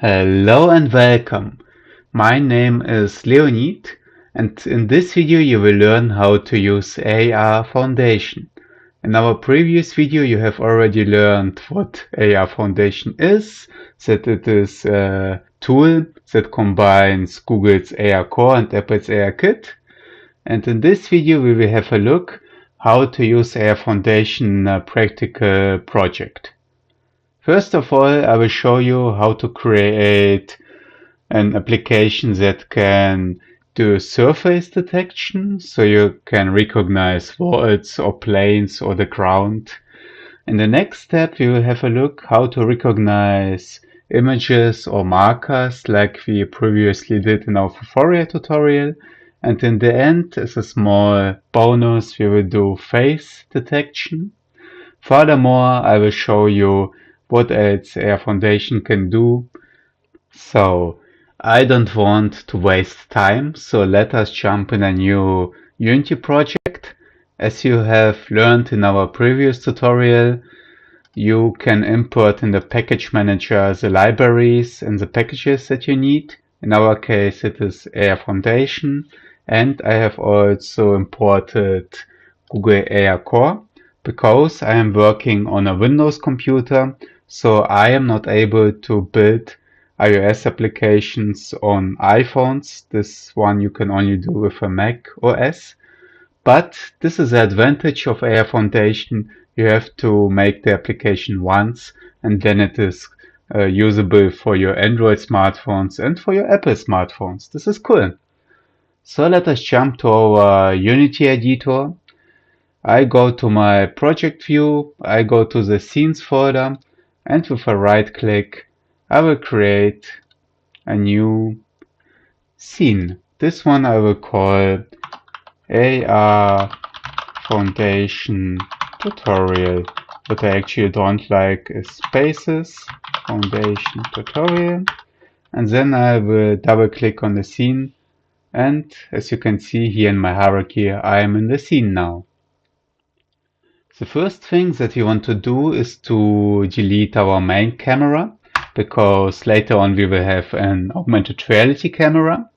Hello and welcome. My name is Leonid, and in this video you will learn how to use AR Foundation. In our previous video you have already learned what AR Foundation is, that it is a tool that combines Google's AR Core and Apple's AR Kit. And in this video we will have a look how to use AR Foundation in a practical project. First of all, I will show you how to create an application that can do surface detection, so you can recognize walls or planes or the ground. In the next step, we will have a look how to recognize images or markers like we previously did in our tutorial tutorial. And in the end, as a small bonus, we will do face detection. Furthermore, I will show you what else AR Foundation can do. So I don't want to waste time, so let us jump in a new Unity project. As you have learned in our previous tutorial, you can import in the package manager the libraries and the packages that you need. In our case, it is AR Foundation, and I have also imported Google AR Core because I am working on a Windows computer, so I am not able to build iOS applications on iPhones. This one you can only do with a Mac OS. But this is the advantage of AR Foundation. You have to make the application once and then it is usable for your Android smartphones and for your Apple smartphones. This is cool. So let us jump to our Unity editor. I go to my project view, I go to the scenes folder, and with a right click I will create a new scene. This one I will call AR Foundation tutorial. What I actually don't like is spaces, Foundation tutorial, and then I will double click on the scene, and as you can see here in my hierarchy, I am in the scene now. The first thing that we want to do is to delete our main camera, because later on we will have an augmented reality camera.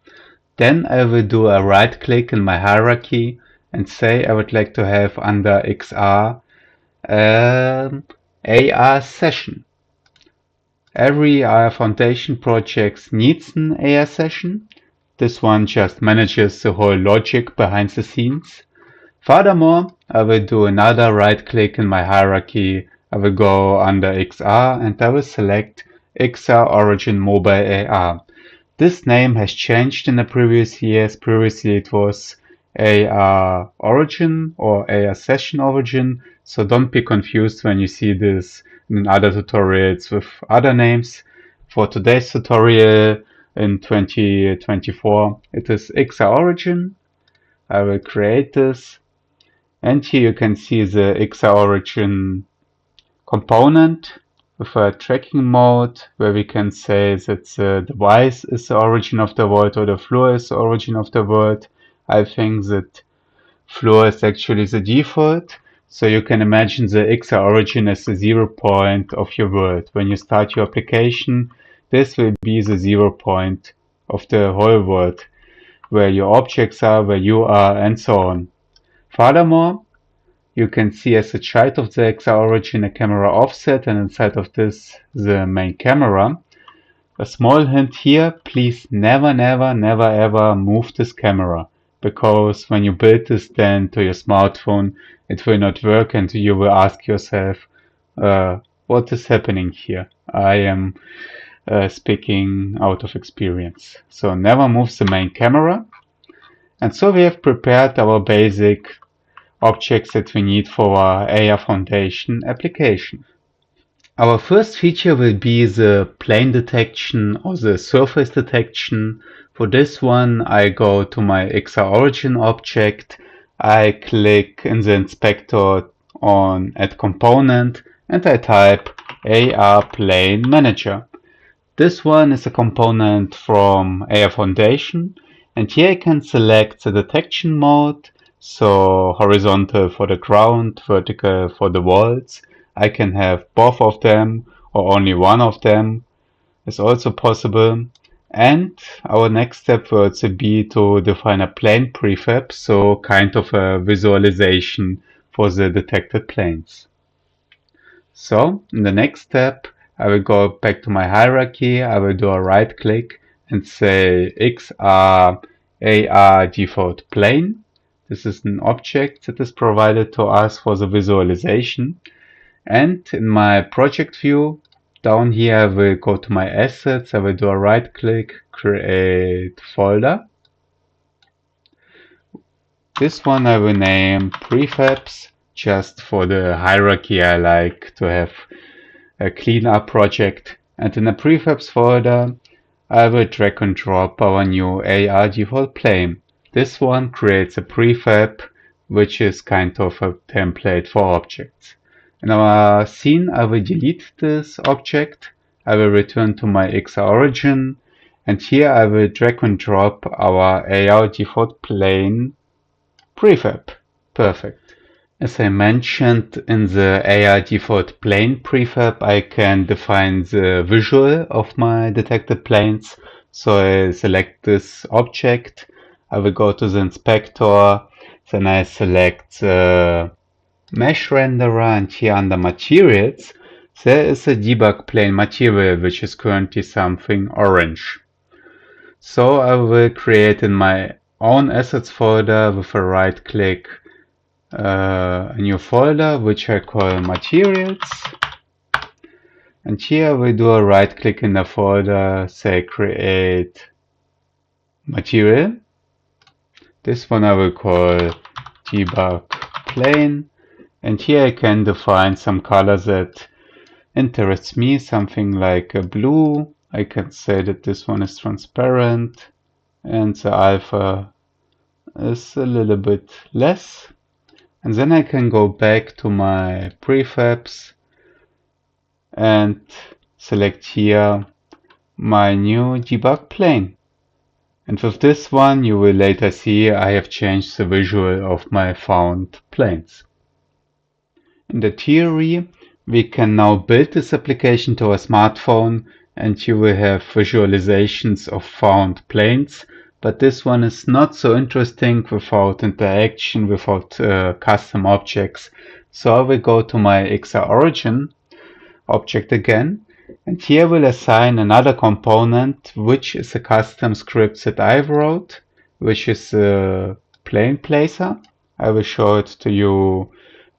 Then I will do a right click in my hierarchy and say I would like to have under XR AR session. Every AR Foundation project needs an AR session. This one just manages the whole logic behind the scenes. Furthermore, I will do another right click in my hierarchy. I will go under XR and I will select XR Origin Mobile AR. This name has changed in the previous years. Previously it was AR Origin or AR Session Origin, so don't be confused when you see this in other tutorials with other names. For today's tutorial in 2024, it is XR Origin. I will create this. And here you can see the XR Origin component with a tracking mode where we can say that the device is the origin of the world or the floor is the origin of the world. I think that floor is actually the default. So you can imagine the XR origin as the 0 point of your world. When you start your application, this will be the 0 point of the whole world, where your objects are, where you are, and so on. Furthermore, you can see as a child of the XR origin a camera offset, and inside of this the main camera. A small hint here, please never ever move this camera, because when you build this then to your smartphone it will not work and you will ask yourself what is happening here. I am speaking out of experience. So never move the main camera. And so we have prepared our basic objects that we need for our AR Foundation application. Our first feature will be the plane detection or the surface detection. For this one, I go to my XR Origin object, I click in the inspector on Add Component, and I type AR Plane Manager. This one is a component from AR Foundation, and here I can select the detection mode. So horizontal for the ground, vertical for the walls. I can have both of them or only one of them. is also possible. And our next step will also be to define a plane prefab, so kind of a visualization for the detected planes. So in the next step, I will go back to my hierarchy. I will do a right click and say XR AR default plane. This is an object that is provided to us for the visualization. And in my project view, down here, I will go to my assets. I will do a right click, create folder. This one I will name prefabs, just for the hierarchy. I like to have a cleanup project. And in the prefabs folder, I will drag and drop our new AR default plane. This one creates a prefab, which is kind of a template for objects. In our scene, I will delete this object. I will return to my XR origin, and here I will drag and drop our AR default plane prefab. Perfect. As I mentioned, in the AR default plane prefab, I can define the visual of my detected planes. So I select this object, I will go to the inspector, then I select the mesh renderer, and here under materials, there is a debug plane material, which is currently something orange. So I will create in my own assets folder with a right click a new folder which I call materials, and here we do a right click in the folder, say create material. This one I will call debug plane, and here I can define some colors that interests me, something like a blue. I can say that this one is transparent and the alpha is a little bit less. And then I can go back to my prefabs and select here my new debug plane. And with this one, you will later see I have changed the visual of my found planes. In the theory, we can now build this application to a smartphone, and you will have visualizations of found planes. But this one is not so interesting without interaction, without custom objects. So I will go to my XR origin object again, and here we'll assign another component, which is a custom script that I wrote, which is a plane placer. I will show it to you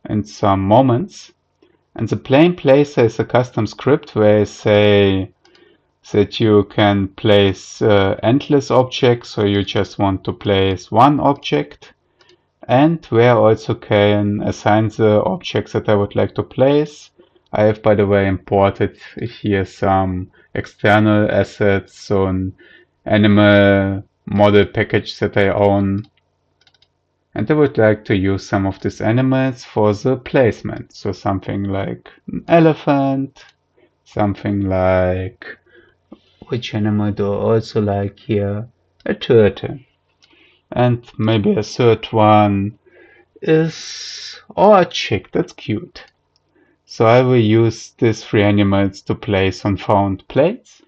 in some moments. And the plane placer is a custom script where I say that you can place endless objects, so you just want to place one object, and where I also can assign the objects that I would like to place. I have, by the way, imported here some external assets, so an animal model package that I own. And I would like to use some of these animals for the placement. So something like an elephant, something like, which animal do I also like here? A turtle. And maybe a third one is, oh, a chick, that's cute. So I will use these three animals to place on found plates.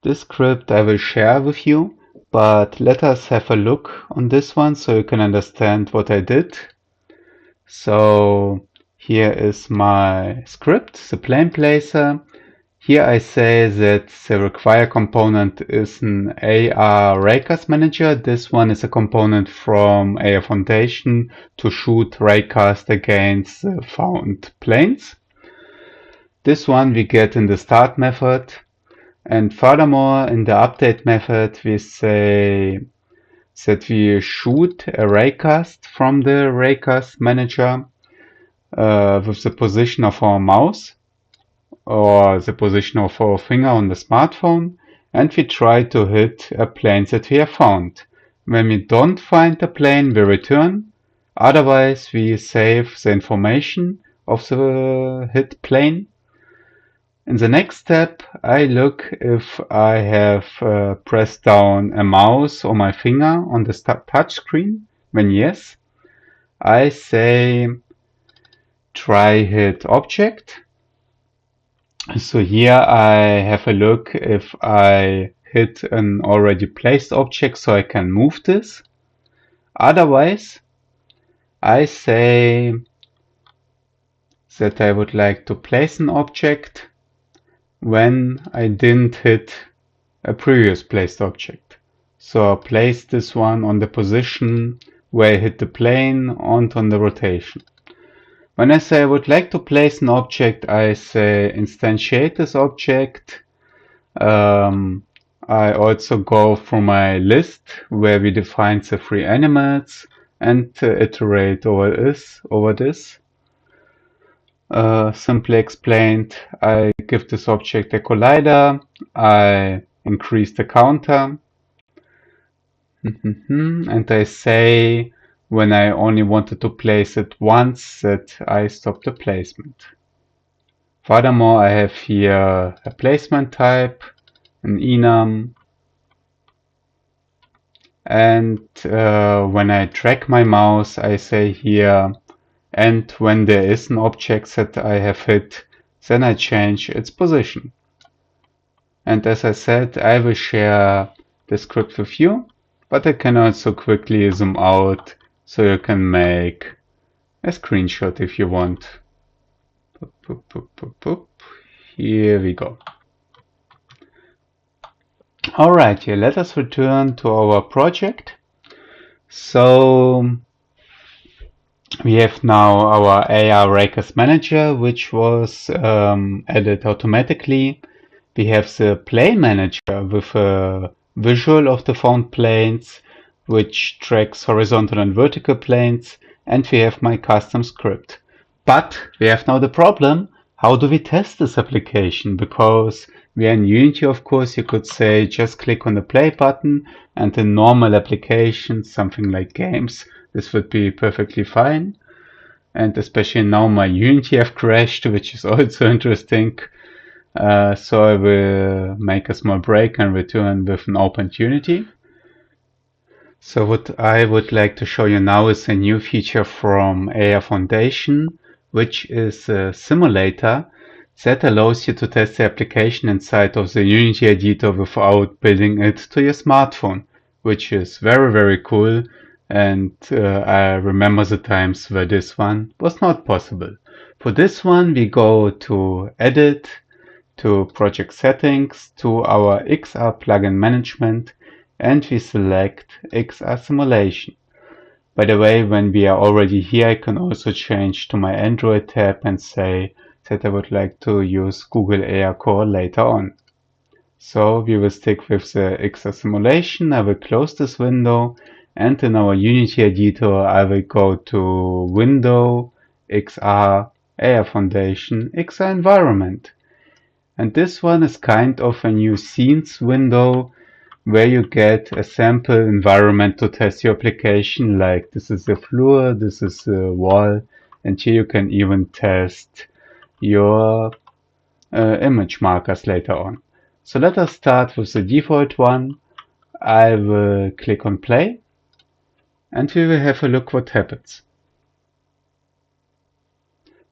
This script I will share with you, but let us have a look on this one so you can understand what I did. So here is my script, the plane placer. Here I say that the require component is an AR raycast manager. This one is a component from AR Foundation to shoot raycast against the found planes. This one we get in the start method. And furthermore, in the update method, we say that we shoot a raycast from the raycast manager with the position of our mouse or the position of our finger on the smartphone, and we try to hit a plane that we have found. When we don't find the plane, we return. Otherwise, we save the information of the hit plane. In the next step, I look if I have pressed down a mouse or my finger on the touch screen. When yes, I say try hit object. So here I have a look if I hit an already placed object so I can move this. Otherwise, I say that I would like to place an object when I didn't hit a previous placed object. So I'll place this one on the position where I hit the plane and on the rotation. When I say I would like to place an object, I say instantiate this object. I also go through my list where we define the three animals and iterate over this. Simply explained, I give this object a collider, I increase the counter, and I say when I only wanted to place it once that I stop the placement. Furthermore, I have here a placement type, an enum, and when I drag my mouse, I say here, and when there is an object that I have hit, then I change its position. And as I said, I will share the script with you, but I can also quickly zoom out so you can make a screenshot if you want. Boop, boop, boop, boop, boop. Here we go. Alright, here let us return to our project. So we have now our AR Rakers Manager, which was added automatically. We have the plane manager with a visual of the found planes, which tracks horizontal and vertical planes, and we have my custom script. But we have now the problem, how do we test this application? Because we are in Unity, of course, you could say just click on the play button, and in normal applications, something like games, this would be perfectly fine. And especially now my Unity have crashed, which is also interesting. So I will make a small break and return with an opened Unity. So what I would like to show you now is a new feature from AR Foundation, which is a simulator that allows you to test the application inside of the Unity editor without building it to your smartphone, which is very, very cool. And I remember the times where this one was not possible. For this one, we go to Edit, to Project Settings, to our XR plugin management, and we select XR Simulation. By the way, when we are already here, I can also change to my Android tab and say that I would like to use Google AR Core later on. So we will stick with the XR Simulation. I will close this window, and in our Unity editor, I will go to Window, XR, AR Foundation, XR Environment. And this one is kind of a new scenes window where you get a sample environment to test your application, like this is the floor, this is the wall, and here you can even test your image markers later on. So let us start with the default one. I will click on play, and we will have a look what happens.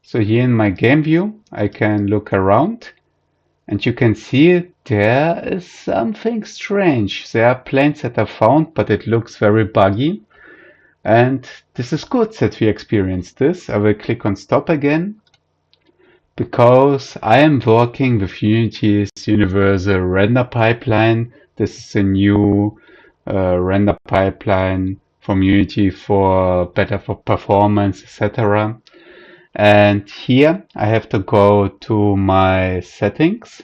So here in my game view, I can look around, and you can see there is something strange. There are planes that are found, but it looks very buggy. And this is good that we experienced this. I will click on stop again, because I am working with Unity's Universal Render Pipeline. This is a new render pipeline from Unity for better performance, etc. And here I have to go to my settings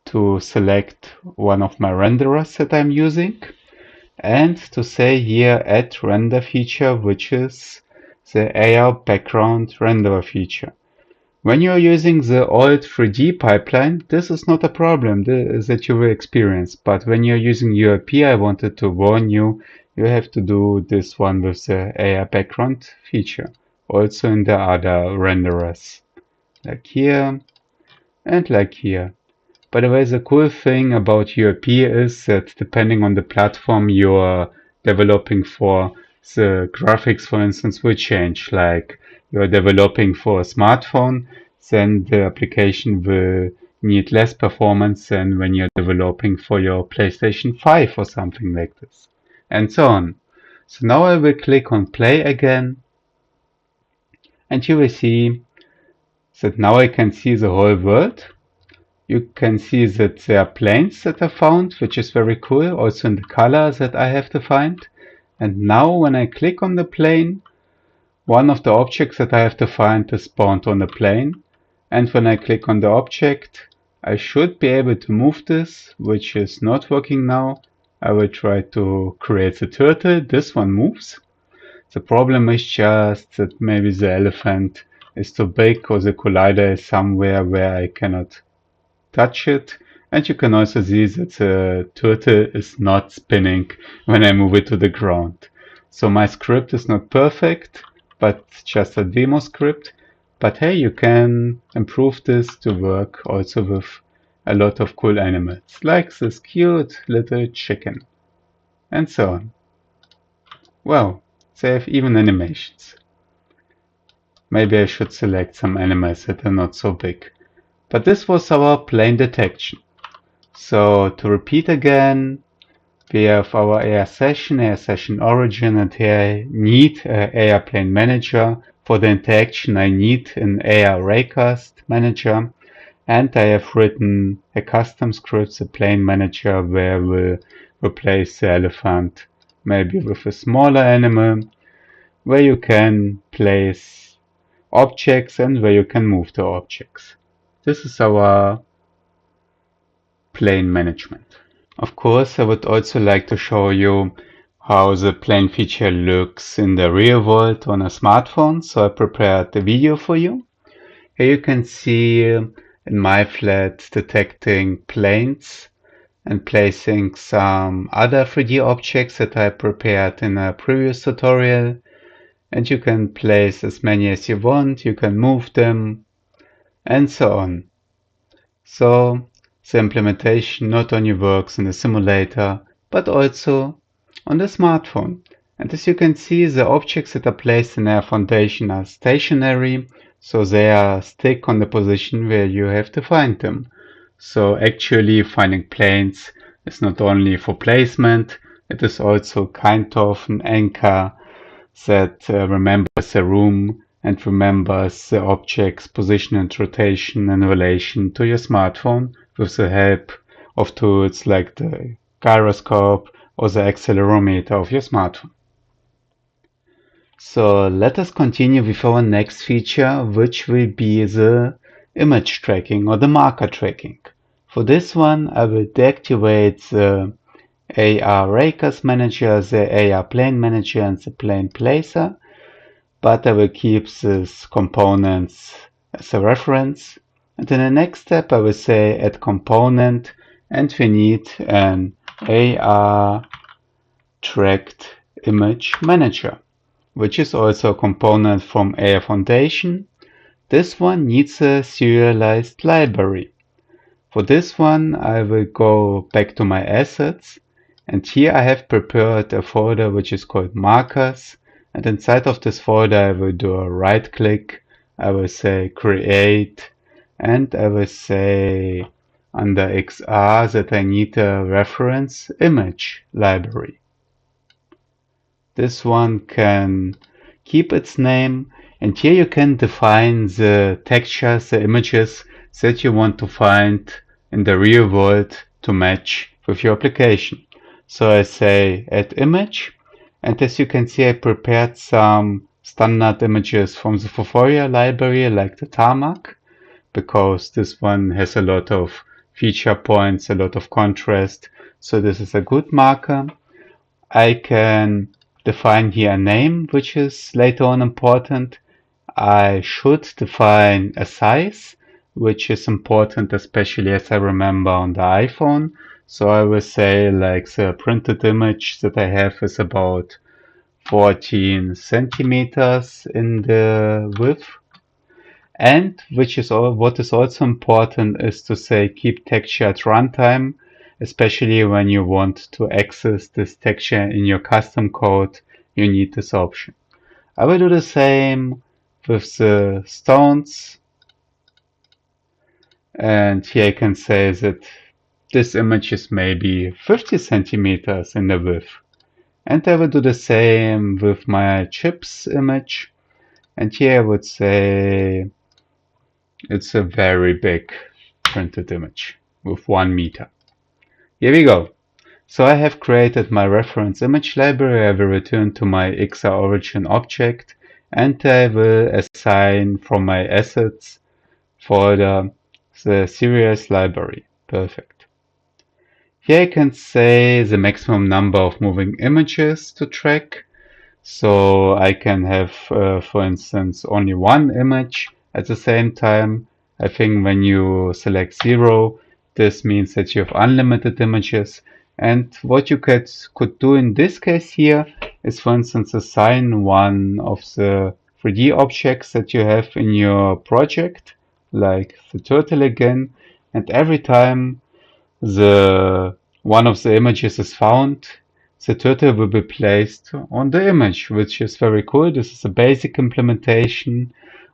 to select one of my renderers that I'm using, and to say here add render feature, which is the AR background renderer feature. When you're using the old 3D pipeline, this is not a problem that you will experience, but when you're using URP, I wanted to warn you, you have to do this one with the AR background feature. Also in the other renderers, like here and like here. By the way, the cool thing about URP is that depending on the platform you're developing for, the graphics, for instance, will change. Like you're developing for a smartphone, then the application will need less performance than when you're developing for your PlayStation 5 or something like this, and so on. So now I will click on play again, and you will see that now I can see the whole world. You can see that there are planes that are found, which is very cool, also in the color that I have defined. And now when I click on the plane, one of the objects that I have defined is spawned on the plane. And when I click on the object, I should be able to move this, which is not working now. I will try to create the turtle. This one moves. The problem is just that maybe the elephant is too big or the collider is somewhere where I cannot touch it. And you can also see that the turtle is not spinning when I move it to the ground. So my script is not perfect, but just a demo script. But hey, you can improve this to work also with a lot of cool animals, like this cute little chicken, and so on. Well, they have even animations. Maybe I should select some animals that are not so big. But this was our plane detection. So to repeat again, we have our AR session origin, and here I need a AR plane manager. For the interaction I need an AR raycast manager, and I have written a custom script, the plane manager, where we'll replace the elephant maybe with a smaller animal, where you can place objects and where you can move the objects. This is our plane management. Of course, I would also like to show you how the plane feature looks in the real world on a smartphone, so I prepared a video for you. Here you can see in MyFlat detecting planes and placing some other 3D objects that I prepared in a previous tutorial. And you can place as many as you want, you can move them, and so on. So the implementation not only works in the simulator, but also on the smartphone. And as you can see, the objects that are placed in Air Foundation are stationary, so they are stick on the position where you have to find them. So actually finding planes is not only for placement, it is also kind of an anchor that remembers the room and remembers the object's position and rotation in relation to your smartphone with the help of tools like the gyroscope or the accelerometer of your smartphone. So let us continue with our next feature, which will be the image tracking or the marker tracking. For this one, I will deactivate the AR Raycast Manager, the AR Plane Manager, and the Plane Placer, but I will keep these components as a reference. And in the next step, I will say add component, and we need an AR Tracked Image Manager, which is also a component from AR Foundation. This one needs a serialized library. For this one, I will go back to my assets, and here I have prepared a folder which is called markers, and inside of this folder I will do a right click, I will say create, and I will say under XR that I need a reference image library. This one can keep its name, and here you can define the textures, the images that you want to find in the real world to match with your application. So I say add image, and as you can see I prepared some standard images from the Foforia library like the tarmac, because this one has a lot of feature points, a lot of contrast, so this is a good marker. I can define here a name, which is later on important. I should define a size, which is important, especially as I remember on the iPhone. So I will say like the printed image that I have is about 14 centimeters in the width. And what is also important is to say keep texture at runtime, especially when you want to access this texture in your custom code, you need this option. I will do the same with the stones. And here I can say that this image is maybe 50 centimeters in the width. And I will do the same with my chips image. And here I would say it's a very big printed image with 1 meter. Here we go. So I have created my reference image library. I will return to my XORigin object and I will assign from my assets folder the series library. Perfect. Here I can say the maximum number of moving images to track. So I can have, for instance, only one image at the same time. I think when you select 0, this means that you have unlimited images. And what you could do in this case here is, for instance, assign one of the 3D objects that you have in your project, like the turtle again. And every time the one of the images is found, the turtle will be placed on the image, which is very cool. This is a basic implementation.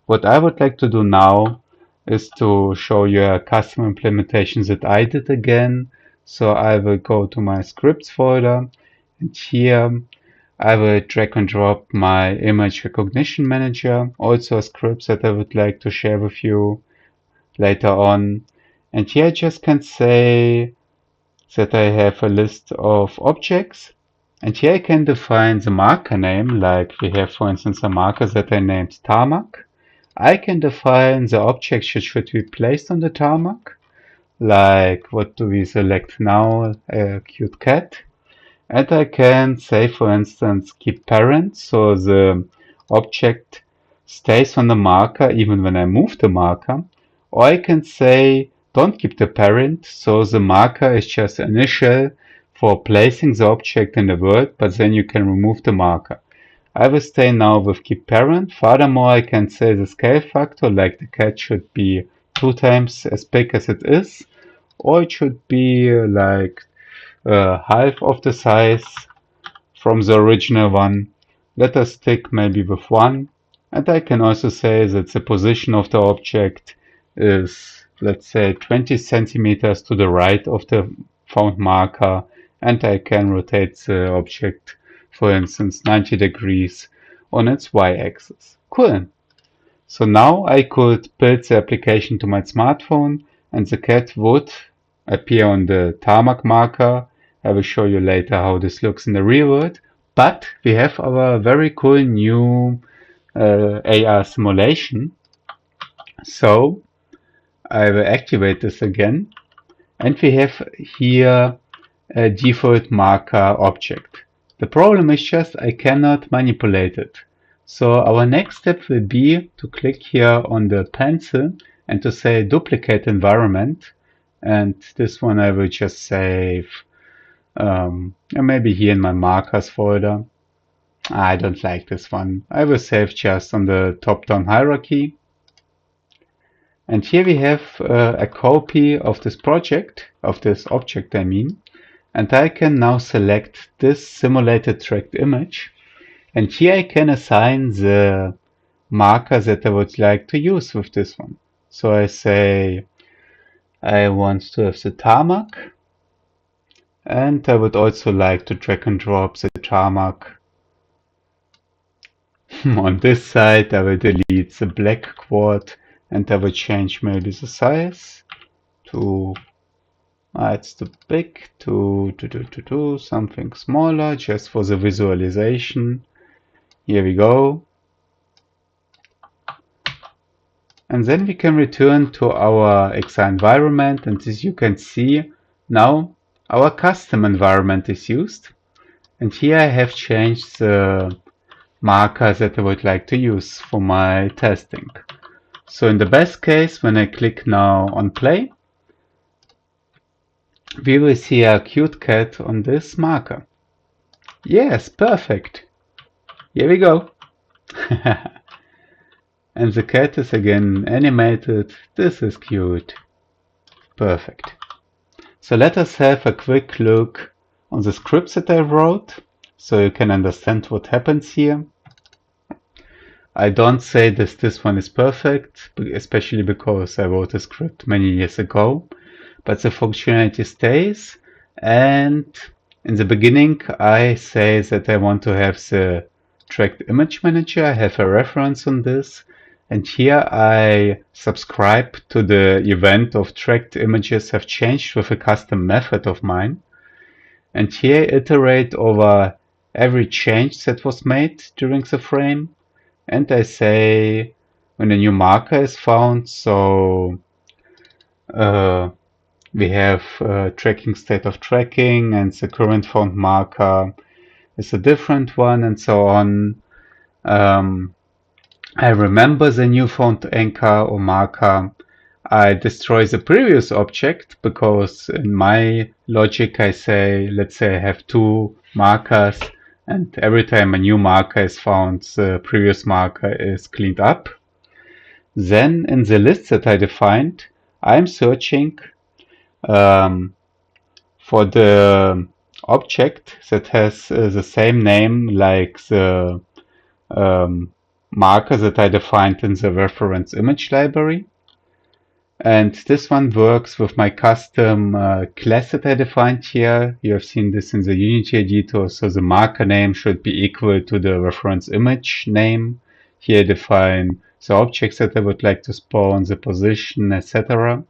What I would like to do now is to show you a custom implementation that I did again. So I will go to my scripts folder and here I will drag and drop my image recognition manager, also a script that I would like to share with you later on. And here I just can say that I have a list of objects. And here I can define the marker name, like we have, for instance, a marker that I named tarmac. I can define the objects that should be placed on the tarmac, like what do we select now, a cute cat. And I can say, for instance, keep parent, so the object stays on the marker even when I move the marker. Or I can say, don't keep the parent, so the marker is just initial for placing the object in the world, but then you can remove the marker. I will stay now with keep parent. Furthermore, I can say the scale factor, like the cat should be 2 times as big as it is, or it should be like half of the size from the original one. Let us stick maybe with 1. And I can also say that the position of the object is, let's say, 20 centimeters to the right of the found marker. And I can rotate the object, for instance, 90 degrees on its y-axis. Cool. So now I could build the application to my smartphone and the cat would appear on the tarmac marker. I will show you later how this looks in the real world. But we have our very cool new AR simulation. So I will activate this again. And we have here a default marker object. The problem is just I cannot manipulate it. So our next step will be to click here on the pencil and to say duplicate environment. And this one I will just save maybe here in my markers folder. I don't like this one. I will save just on the top-down hierarchy. And here we have a copy of this project, of this object I mean. And I can now select this simulated tracked image. And here I can assign the marker that I would like to use with this one. So I say I want to have the tarmac. And I would also like to drag and drop the tarmac on this side. I will delete the black quad and I will change maybe the size to, it's too big, to something smaller just for the visualization. Here we go. And then we can return to our XR environment, and as you can see, now our custom environment is used. And here I have changed the marker that I would like to use for my testing. So in the best case, when I click now on play, we will see a cute cat on this marker. Yes, perfect. Here we go. And the cat is again animated. This is cute. Perfect. So let us have a quick look on the scripts that I wrote, so you can understand what happens here. I don't say this one is perfect, especially because I wrote a script many years ago, but the functionality stays. And in the beginning, I say that I want to have the tracked image manager. I have a reference on this. And here I subscribe to the event of tracked images have changed with a custom method of mine. And here iterate over every change that was made during the frame. And I say when a new marker is found, so we have tracking state of tracking, and the current found marker is a different one, and so on. I remember the new found anchor or marker. I destroy the previous object because in my logic I say, let's say I have two markers, and every time a new marker is found, the previous marker is cleaned up. Then in the list that I defined, I'm searching for the object that has the same name like the marker that I defined in the reference image library. And this one works with my custom class that I defined here. You have seen this in the Unity editor, so the marker name should be equal to the reference image name. Here I define the objects that I would like to spawn, the position, etc.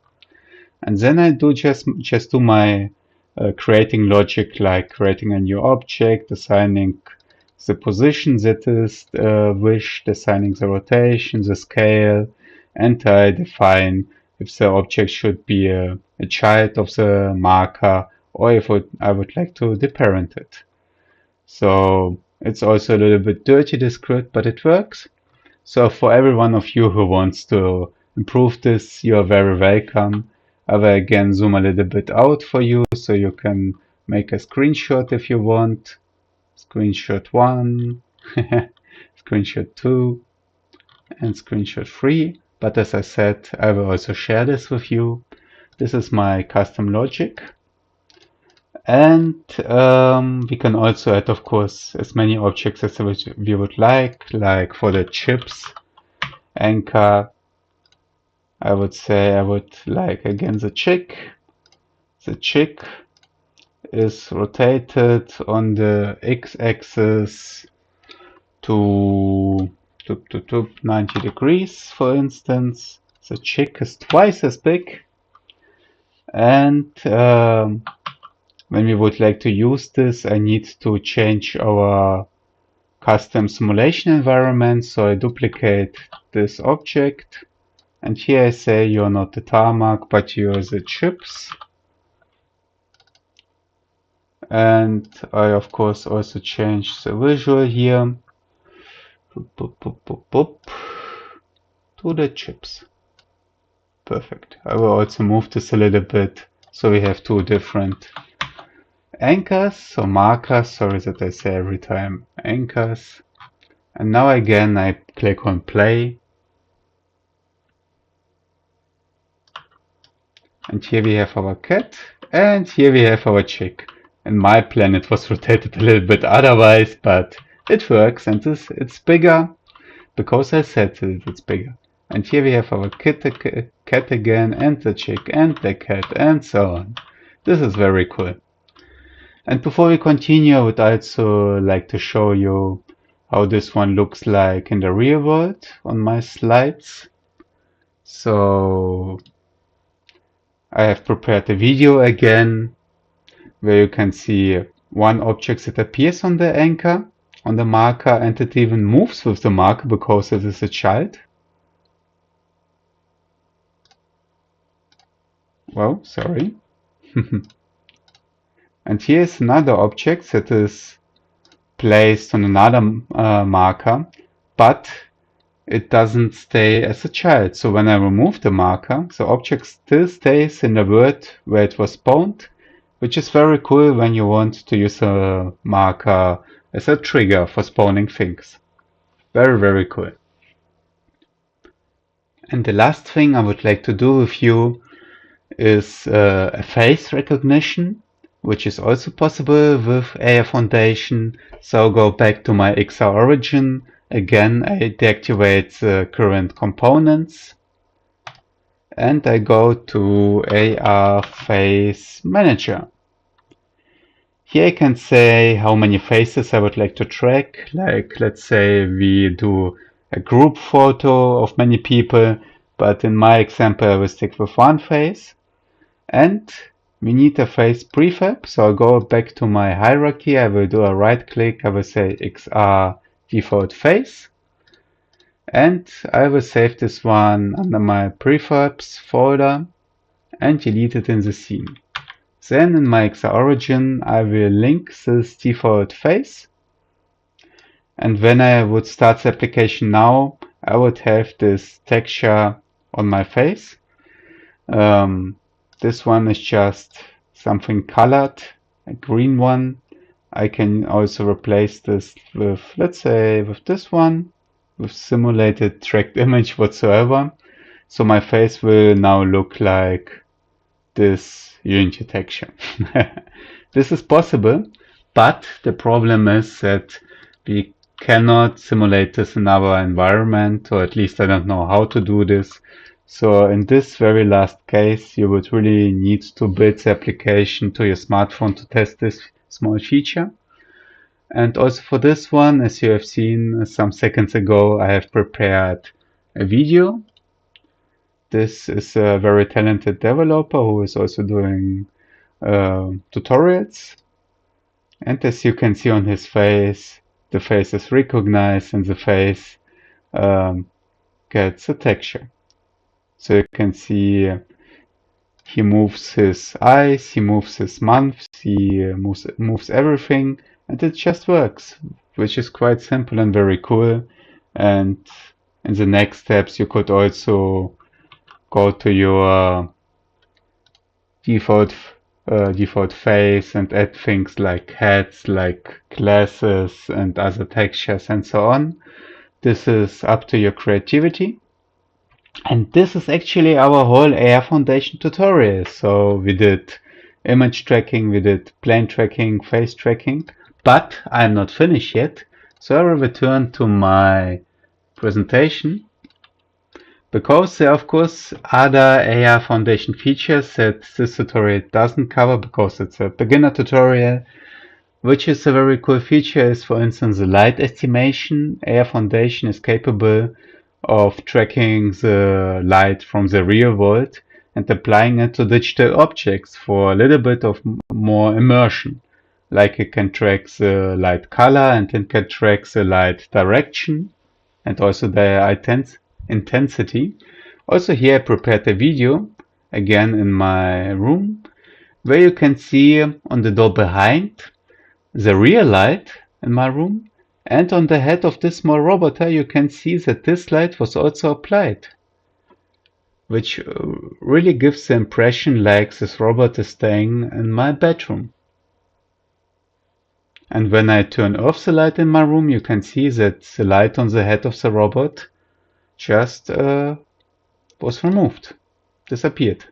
And then I do just do my creating logic, like creating a new object, assigning the position that is wished, assigning the rotation, the scale, and I define if the object should be a child of the marker or if I would like to deparent it. So it's also a little bit dirty, this script, but it works. So for every one of you who wants to improve this, you are very welcome. I will again zoom a little bit out for you so you can make a screenshot if you want. Screenshot 1, screenshot 2, and screenshot 3. But as I said, I will also share this with you. This is my custom logic. And we can also add, of course, as many objects as we would like for the chips anchor. I would say I would like again the chick. The chick is rotated on the x-axis to 90 degrees, for instance. The chick is twice as big. And when we would like to use this, I need to change our custom simulation environment. So I duplicate this object. And here I say you're not the tarmac, but you're the chips. And I, of course, also change the visual here to the chips. Perfect. I will also move this a little bit so we have two different anchors or markers. Sorry that I say every time anchors. And now again I click on play. And here we have our cat, and here we have our chick. In my plan it was rotated a little bit otherwise, but it works, and it's bigger because I said it's bigger. And here we have our cat again, and the chick, and the cat, and so on. This is very cool. And before we continue, I would also like to show you how this one looks like in the real world on my slides. So I have prepared a video again where you can see one object that appears on the anchor, on the marker, and it even moves with the marker because it is a child. Well, sorry. And here is another object that is placed on another marker, but it doesn't stay as a child. So when I remove the marker, the object still stays in the world where it was spawned, which is very cool when you want to use a marker as a trigger for spawning things. Very, very cool. And the last thing I would like to do with you is a face recognition, which is also possible with AI Foundation. So go back to my XR origin Again, I deactivate the current components and I go to AR Face Manager. Here I can say how many faces I would like to track. Like, let's say we do a group photo of many people, but in my example I will stick with one face. And we need a face prefab, so I'll go back to my hierarchy. I will do a right click. I will say XR default face. And I will save this one under my prefabs folder and delete it in the scene. Then in my XR origin, I will link this default face. And when I would start the application now, I would have this texture on my face. This one is just something colored, a green one. I can also replace this with, let's say, with this one, with simulated tracked image whatsoever. So my face will now look like this Unity texture. This is possible, but the problem is that we cannot simulate this in our environment, or at least I don't know how to do this. So in this very last case, you would really need to build the application to your smartphone to test this small feature. And also for this one, as you have seen some seconds ago, I have prepared a video. This is a very talented developer who is also doing tutorials. And as you can see on his face, the face is recognized and the face gets a texture. So you can see he moves his eyes, he moves his mouth, he moves everything, and it just works, which is quite simple and very cool. And in the next steps, you could also go to your default face and add things like hats, like glasses and other textures and so on. This is up to your creativity. And this is actually our whole AR Foundation tutorial. So we did image tracking, we did plane tracking, face tracking, but I'm not finished yet. So I will return to my presentation, because there are of course other AR Foundation features that this tutorial doesn't cover, because it's a beginner tutorial. Which is a very cool feature is, for instance, the light estimation. AR Foundation is capable of tracking the light from the real world and applying it to digital objects for a little bit of more immersion. Like it can track the light color and it can track the light direction and also the intensity. Also here I prepared a video, again in my room, where you can see on the door behind the real light in my room, and on the head of this small robot you can see that this light was also applied, which really gives the impression like this robot is staying in my bedroom. And when I turn off the light in my room, you can see that the light on the head of the robot just was removed, disappeared.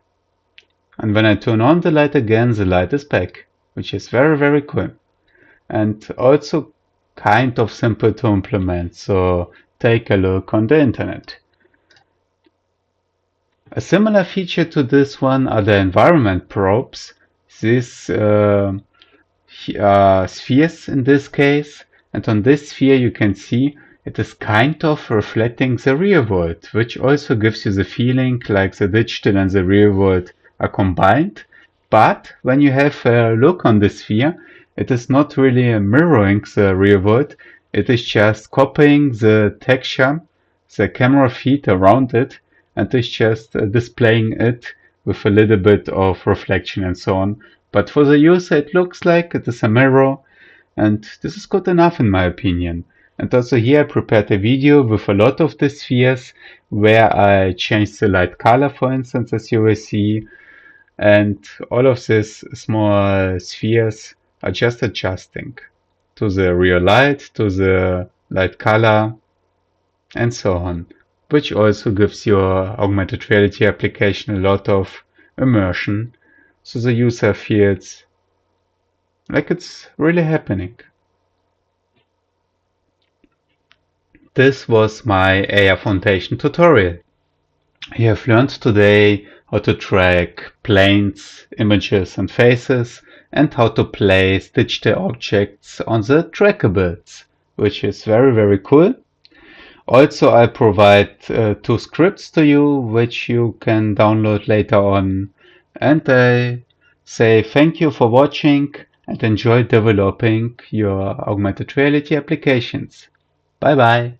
And when I turn on the light again, the light is back, which is very, very cool. And also kind of simple to implement, so take a look on the internet. A similar feature to this one are the environment probes. These spheres in this case, and on this sphere you can see it is kind of reflecting the real world, which also gives you the feeling like the digital and the real world are combined. But when you have a look on the sphere, it is not really mirroring the real world, it is just copying the texture, the camera feed around it, and is just displaying it with a little bit of reflection and so on. But for the user it looks like it is a mirror, and this is good enough in my opinion. And also here I prepared a video with a lot of the spheres where I changed the light color, for instance, as you will see. And all of these small spheres are just adjusting to the real light, to the light color, and so on, which also gives your augmented reality application a lot of immersion, so the user feels like it's really happening. this was my AI Foundation tutorial. You have learned today how to track planes, images and faces, and how to place digital objects on the trackables, which is very cool. Also, I provide two scripts to you, which you can download later on. And I say thank you for watching and enjoy developing your augmented reality applications. Bye bye.